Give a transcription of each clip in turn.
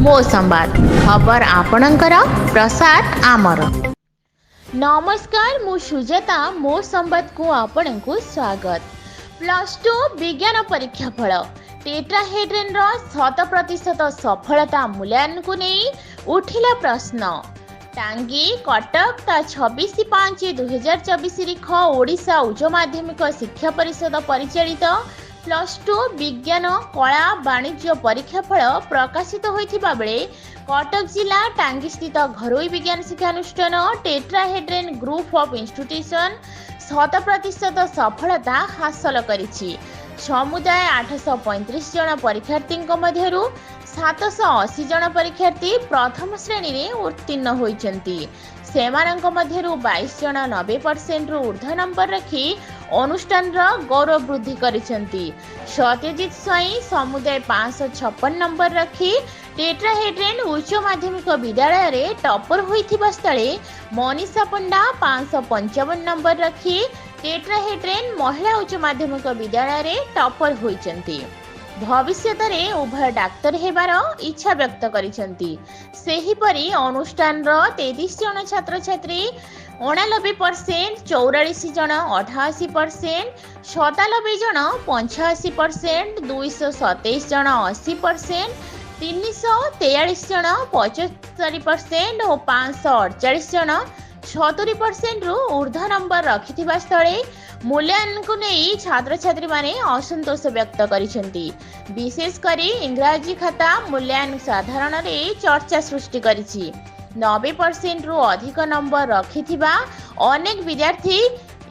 मो संवाद खबर आपणकर प्रसाद आमर। नमस्कार मु सुजाता मो संवाद को आपण को स्वागत। +2 विज्ञान परीक्षा फल टेट्राहेड्रन 100% सफलता मूल्यांकन को नहीं उठिला प्रश्न। टांगी कटक ता 26/5/2024 ख ओडिशा उच्च माध्यमिक शिक्षा परिषद परिचालित +2 विज्ञान कला वाणिज्य परीक्षा फल प्रकाशित होइथिबा बेले कटक जिला टांगी स्थित घरोई विज्ञान शिक्षानुष्ठान टेट्राहेड्रन ग्रुप ऑफ इंस्टीट्यूशन 100% सफलता हासिल करिछि। समुदाय 835 जन परीक्षार्थी मध्यरु 780 जन परीक्षार्थी प्रथम श्रेणी रे उत्तीर्ण होइछन्ति। सेमानंक मध्यरु 22 जन 90% रु ऊर्ध्व नंबर रखी अनुष्ठान गौरव वृद्धि करिसेंती। सत्यजित स्वाई समुदाय 556 नंबर रखी टेट्राहेड्रन उच्च माध्यमिक विद्यालय रे टॉपर होइथिबा स्थळे मनीषा पंडा 555 नंबर रखी टेट्राहेड्रन महिला उच्च माध्यमिक विद्यालय रे टॉपर होइचंती। भविष्य रे उभय डाक्तर हेबार इच्छा व्यक्त करिसेंती। सेहीपरि अनुष्ठान 33 जन छात्र छात्री 89%, 44 जन 88%, 97 जन 85%, 227 जन 80%, 343 जन 75% और 548 जन 76% रु ऊर्ध्व नंबर रखिथिबा स्थळे मूल्यांकन को नहीं छात्र छात्री माने असंतोष व्यक्त करिसेंती। विशेष करी इंग्राजी खाता मूल्यांकन साधारण रे चर्चा सृष्टि करिछि। 90% रु अधिक नंबर रखिथिबा अनेक विद्यार्थी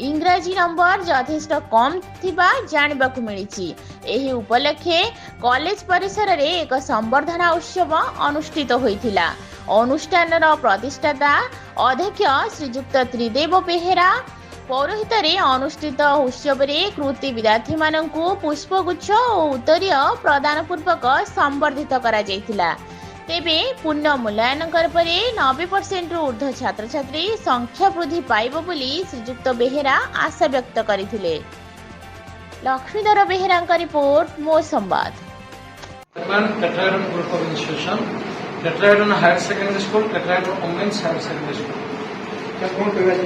इंग्राजी नंबर यथेष्ट कम थिबा जानिबाकु मिलिछि। एही उपलक्षे कॉलेज परिसर रे एक संवर्धना उत्सव अनुष्ठित होइथिला। अनुष्ठान प्रतिष्ठाता अध्यक्ष श्रीयुक्त त्रिदेव बेहेरा पौरोहित अनुष्ठित उत्सव रे कृति विद्यार्थी मानकु पुष्पगुच्छ और उत्तरीय प्रदान पूर्वक संवर्धित करा जायतिला। तेबे पुण्य मूल्यांकन पर 90% रु ऊर्ध्व छात्र छात्री संख्या वृद्धि पाइब बोली श्रीयुक्त बेहेरा आशा व्यक्त करथिले। लक्ष्मीधर बेहेरा रिपोर्ट मो संवाद। Tetrahedron group of institution tetrahedron higher secondary school tetrahedron women's higher secondary school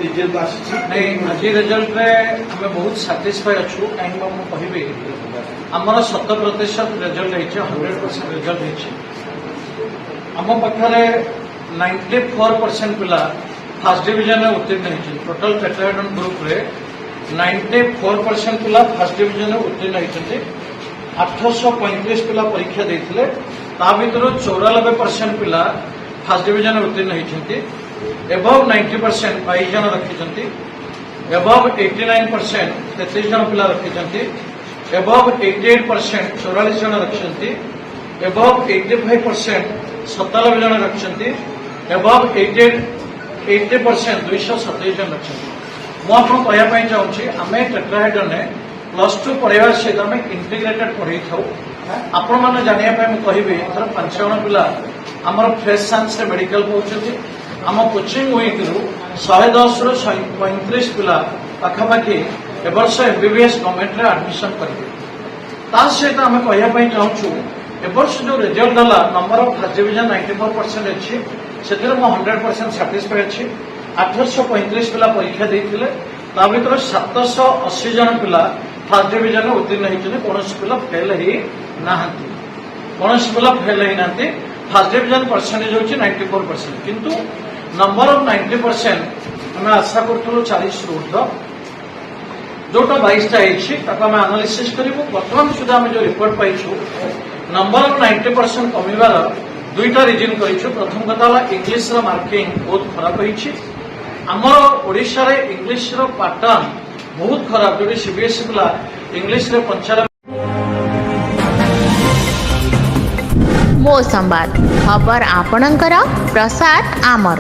result नहीं आज रिजल्ट रे हमें बहुत सैटिस्फाई अच्छु एंड मैं कहबी आमर 100% रिजल्ट 100% रिजल्ट आम पाखे 94% पिला फर्स्ट डिविजन में उत्तीर्ण होती। टोटल टेट्राहेड्रन ग्रुप रे 94% पिला फर्स्ट डिविजन में उत्तीर्ण होती। 835 पिला परीक्षा देते ता भर 94% पिला फर्स्ट डिविजन में उत्तीर्ण होती। एबव 90% 22 जन रखी। एबव 89% 33 जन पिला रखी। एबव 88% 44 जन रखी। एबव 85% 97 जन रखी। एबव 80% 227 जन रखी। मुझे कहवाई चाहूँगी आम टेट्राहेड्रन +2 पढ़ाई सहित आम इंटीग्रेटेड पढ़ाई था। आपण मैंने जानापी मुझे कहबी थर 5 जन पिला आमर फ्रेश साइंस मेडिकल पढ़ुं। आम कोचिंग विंग रु 110 रु 35 पिला पाखापाखि एवर्ष एमबीबीएस गवर्नमेंट रे एडमिशन करेंगे। ता सहित आम कहवाई चाहूँ एवर्ष जो रिजल्ट है नंबर ऑफ फर्स्ट डिविजन 94% अच्छी से 100% सैटिस्फाई अच्छी। 835 पिला परीक्षा देते ता भर 780 जन पिला फर्स्ट डिविजन में उत्तीर्ण होती। कौन पिला फेल ही ना कौन पिला फेल ही ना। फर्स्ट डिविजन परसेंटेज होची 94% किंतु नंबर ऑफ 90% आम आशा करूँ 40 रु ऊर्ध्व जोटा 22टा आम एनालिसिस करूँ। बर्तमान सुधा आम जो रिपोर्ट पाइछु नंबर ऑफ 90% कमिबार दुईटा रिजन करिछु। प्रथम कथा इंग्लिश रो मार्किंग बहुत खराब होइछि। आमर ओडिशा रे इंग्लिश रो पैटर्न बहुत खराब जो सीबीएसई पिला इंग्लिश रे 95। मो संवाद खबर आपणकर प्रसाद आमर।